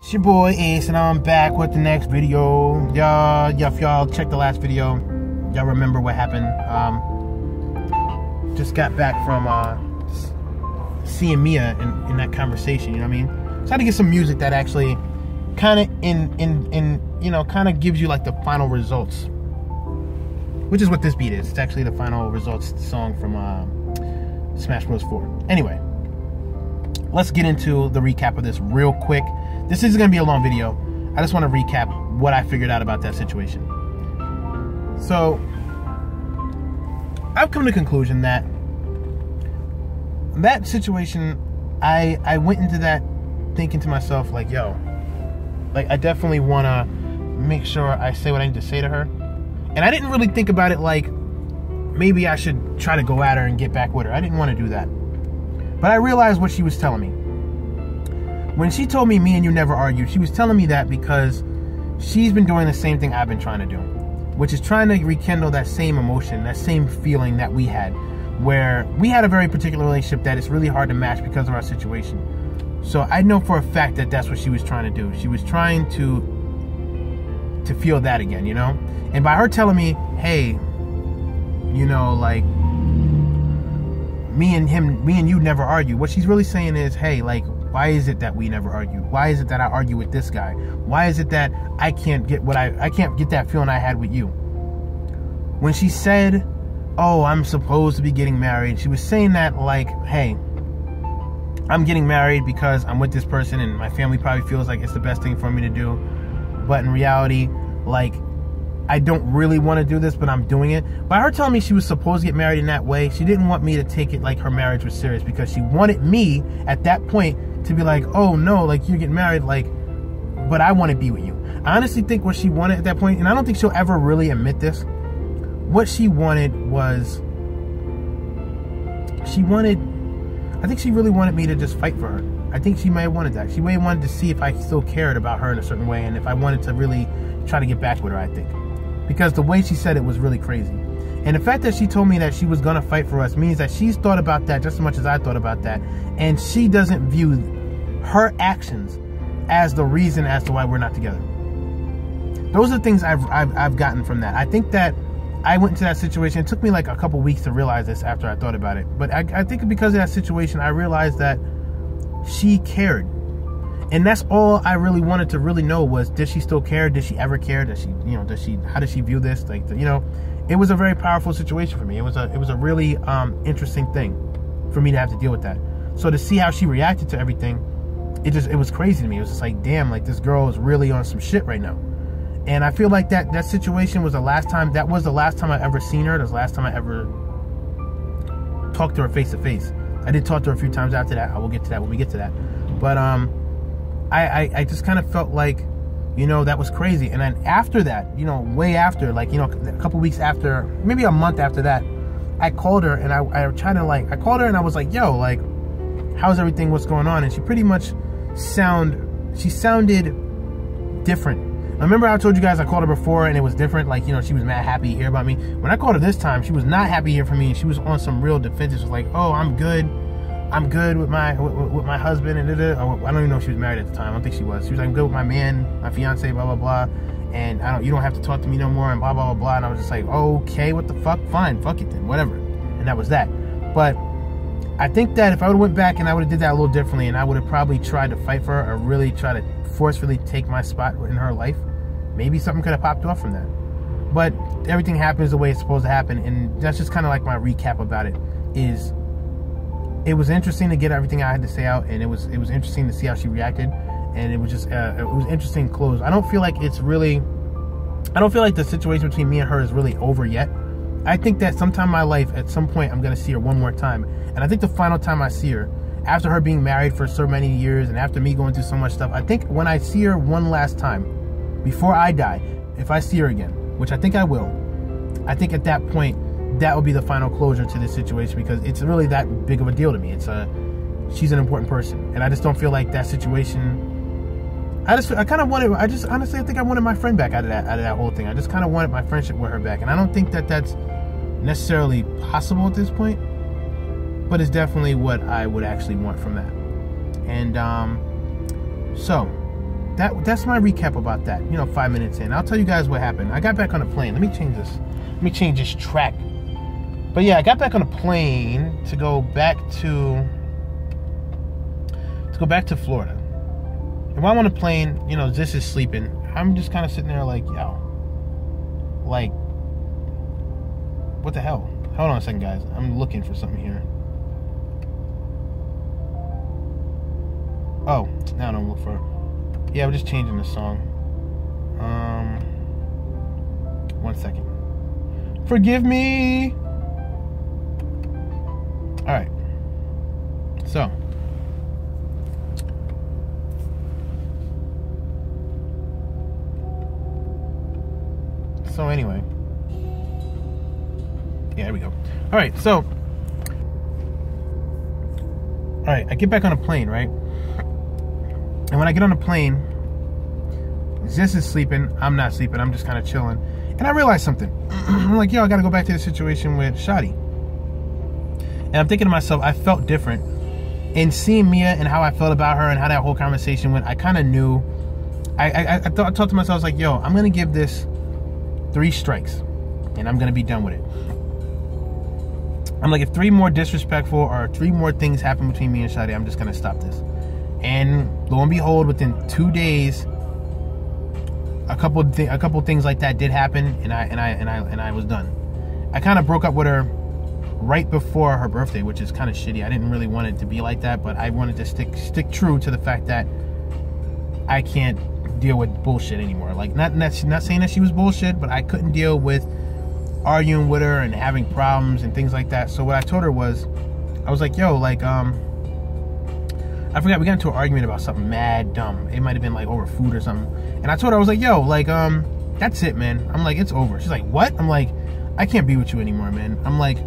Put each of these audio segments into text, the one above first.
It's your boy Ace, and I'm back with the next video. If y'all checked the last video, y'all remember what happened. Just got back from seeing Mia in that conversation, you know what I mean? So I had to get some music that actually kind of kind of gives you like the final results, which is what this beat is. It's actually the final results song from Smash Bros. 4. Anyway, let's get into the recap of this real quick. This is going to be a long video. I just want to recap what I figured out about that situation. So, I've come to the conclusion that that situation, I went into that thinking to myself, like, yo, like, I definitely want to make sure I say what I need to say to her. And I didn't really think about it like, maybe I should try to go at her and get back with her. I didn't want to do that. But I realized what she was telling me. When she told me and you never argued, she was telling me that because she's been doing the same thing I've been trying to do, which is trying to rekindle that same emotion, that same feeling that we had, where we had a very particular relationship that is really hard to match because of our situation. So I know for a fact that that's what she was trying to do. She was trying to feel that again, you know? And by her telling me, hey, you know, like, me and you never argue, what she's really saying is, hey, like, why is it that we never argue? Why is it that I argue with this guy? Why is it that I can't get I can't get that feeling I had with you? When she said, oh, I'm supposed to be getting married, she was saying that like, hey, I'm getting married because I'm with this person and my family probably feels like it's the best thing for me to do. But in reality, like, I don't really want to do this, but I'm doing it. By her telling me she was supposed to get married in that way, she didn't want me to take it like her marriage was serious, because she wanted me at that point to be like, oh no, like, you're getting married, like, but I want to be with you. I honestly think what she wanted at that point, and I don't think she'll ever really admit this, what she wanted was, I think she really wanted me to just fight for her. I think she may have wanted that. She may have wanted to see if I still cared about her in a certain way, and if I wanted to really try to get back with her, I think. Because the way she said it was really crazy. And the fact that she told me that she was going to fight for us means that she's thought about that just as much as I thought about that. And she doesn't view her actions as the reason as to why we're not together. Those are the things I've gotten from that. I think that I went into that situation. It took me like a couple weeks to realize this after I thought about it. But I think because of that situation, I realized that she cared. And that's all I really wanted to really know was, did she still care? Did she ever care? Does she, you know, how does she view this? Like, you know, it was a very powerful situation for me. It was a really interesting thing for me to have to deal with that. So to see how she reacted to everything, it was crazy to me. It was just like, damn, like, this girl is really on some shit right now. And I feel like that situation was the last time I ever seen her. That was the last time I ever talked to her face to face. I did talk to her a few times after that. I will get to that when we get to that. But I just kind of felt like, you know, that was crazy. And then after that, you know, way after, like, you know, a couple weeks after, maybe a month after that, I called her and I called her and I was like, yo, like, how's everything? What's going on? And she pretty much sounded different. I remember I told you guys I called her before and it was different. Like, you know, she was mad happy to hear about me. When I called her this time, she was not happy to hear from me. She was on some real defensive. She was like, oh, I'm good with my husband, and I don't even know if she was married at the time. I don't think she was. She was like, I'm good with my man, my fiance, blah blah blah, and you don't have to talk to me no more, and blah blah blah blah. And I was just like, okay, what the fuck? Fine, fuck it then, whatever. And that was that. But I think that if I would have went back and I would have did that a little differently, and I would have probably tried to fight for her or really try to forcefully take my spot in her life, maybe something could have popped off from that. But everything happens the way it's supposed to happen, and that's just kind of like my recap about it. It was interesting to get everything I had to say out, and it was interesting to see how she reacted, and it was just it was interesting to close. I don't feel like the situation between me and her is really over yet. I think that sometime in my life, at some point, I'm gonna see her one more time, and I think the final time I see her, after her being married for so many years and after me going through so much stuff, I think when I see her one last time before I die, if I see her again, which I think I will, I think at that point, that will be the final closure to this situation, because it's really that big of a deal to me. She's an important person, and I just don't feel like that situation. I honestly, I think I wanted my friend back out of that whole thing. I just kind of wanted my friendship with her back, and I don't think that that's necessarily possible at this point, but it's definitely what I would actually want from that. And so that's my recap about that. You know, 5 minutes in. I'll tell you guys what happened. I got back on a plane. Let me change this. Let me change this track. But yeah, I got back on a plane to go back to Florida. And while I'm on the plane, you know, this is sleeping. I'm just kind of sitting there like, yo, like, what the hell? Hold on a second, guys. I'm looking for something here. Oh, now I don't look for. Yeah, we're just changing the song. 1 second. Forgive me. All right. So anyway. Yeah, there we go. All right, so. All right, I get back on a plane, right? And when I get on the plane, Zis is sleeping. I'm not sleeping. I'm just kind of chilling. And I realized something. I'm like, yo, I got to go back to the situation with Shadi. And I'm thinking to myself, I felt different. In seeing Mia and how I felt about her and how that whole conversation went, I kind of knew. I thought to myself, I was like, yo, I'm going to give this 3 strikes. And I'm going to be done with it. I'm like, if 3 more disrespectful or 3 more things happen between me and Shadi, I'm just going to stop this. And lo and behold, within 2 days, a couple things like that did happen, and I was done. I kind of broke up with her right before her birthday, which is kind of shitty. I didn't really want it to be like that, but I wanted to stick true to the fact that I can't deal with bullshit anymore. Like, not saying that she was bullshit, but I couldn't deal with arguing with her and having problems and things like that. So what I told her was, I was like, yo, like, I forgot, we got into an argument about something mad dumb. It might have been like over food or something. And I told her, I was like, yo, like, that's it, man. I'm like, it's over. She's like, what? I'm like, I can't be with you anymore, man. I'm like,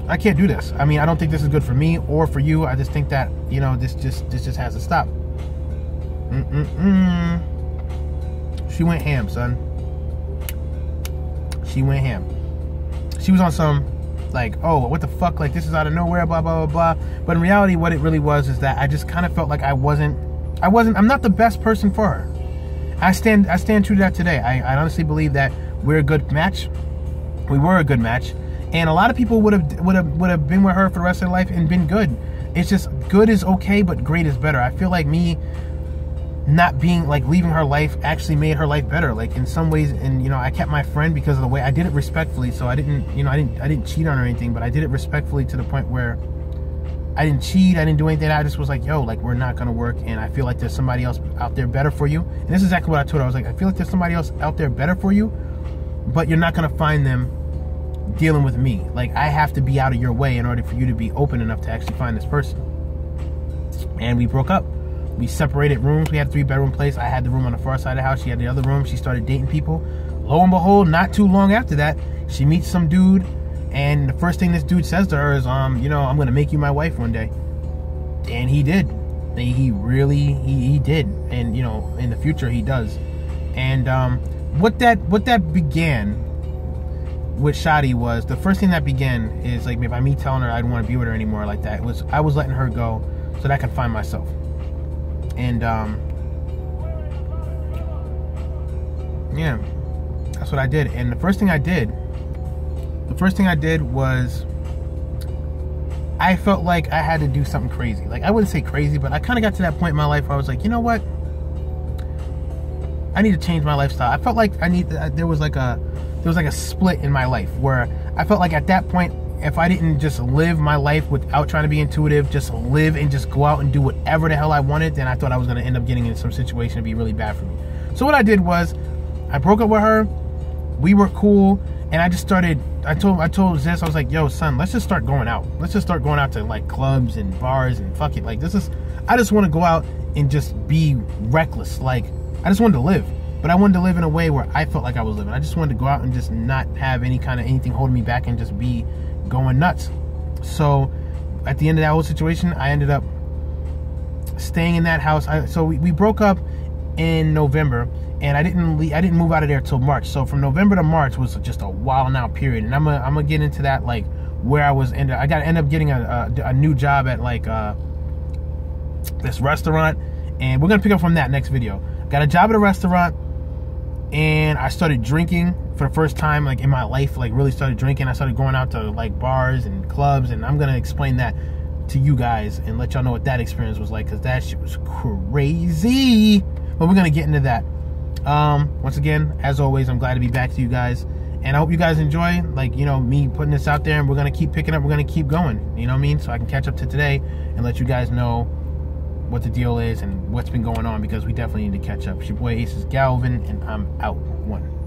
I can't do this. I mean, I don't think this is good for me or for you. I just think that, you know, this just has to stop. She went ham, son. She went ham. She was on some, like, oh, what the fuck? Like, this is out of nowhere, blah, blah, blah, blah. But in reality, what it really was is that I just kind of felt like I'm not the best person for her. I stand true to that today. I honestly believe that we're a good match. We were a good match. And a lot of people would have been with her for the rest of their life and been good. It's just, good is okay, but great is better. I feel like me not being, like, leaving her life actually made her life better. Like, in some ways, and, you know, I kept my friend because of the way I did it respectfully. So I didn't, you know, I didn't cheat on her or anything, but I did it respectfully to the point where I didn't cheat, I didn't do anything. I just was like, yo, like, we're not gonna work, and I feel like there's somebody else out there better for you. And this is exactly what I told her. I was like, I feel like there's somebody else out there better for you, but you're not gonna find them dealing with me. Like, I have to be out of your way in order for you to be open enough to actually find this person. And we broke up. We separated rooms. We had a 3-bedroom place. I had the room on the far side of the house. She had the other room. She started dating people. Lo and behold, not too long after that, she meets some dude, and the first thing this dude says to her is, you know, I'm gonna make you my wife one day. And he did. He really did. And, you know, in the future he does. And what that began with Shadi was, the first thing that began is, like, by me telling her I didn't want to be with her anymore like that. It was, I was letting her go so that I could find myself. And yeah, that's what I did. And the first thing I did was, I felt like I had to do something crazy. Like, I wouldn't say crazy, but I kind of got to that point in my life where I was like, you know what? I need to change my lifestyle. I felt like there was like a split in my life where I felt like at that point, if I didn't just live my life without trying to be intuitive, just live and just go out and do whatever the hell I wanted, then I thought I was going to end up getting in some situation to be really bad for me. So what I did was, I broke up with her. We were cool, and I just started. I told Zis, I was like, yo, son, let's just start going out. Let's just start going out to, like, clubs and bars and fuck it. Like, I just want to go out and just be reckless. Like, I just wanted to live. But I wanted to live in a way where I felt like I was living. I just wanted to go out and just not have anything holding me back and just be going nuts. So at the end of that whole situation, I ended up staying in that house. So we broke up in November, and I didn't move out of there till March. So from November to March was just a wild out period. And I'm gonna get into that, like, where I was end up getting a new job at, like, this restaurant. And we're gonna pick up from that next video. Got a job at a restaurant, and I started drinking for the first time like in my life. Like really started drinking. I started going out to like bars and clubs, and I'm gonna explain that to you guys and let y'all know what that experience was like, because that shit was crazy. But we're gonna get into that. Once again, as always, I'm glad to be back to you guys, and I hope you guys enjoy, like, you know, me putting this out there, and we're gonna keep picking up, we're gonna keep going, you know what I mean, so I can catch up to today and let you guys know what the deal is and what's been going on, because we definitely need to catch up. It's your boy AsisGalvin, and I'm out. One.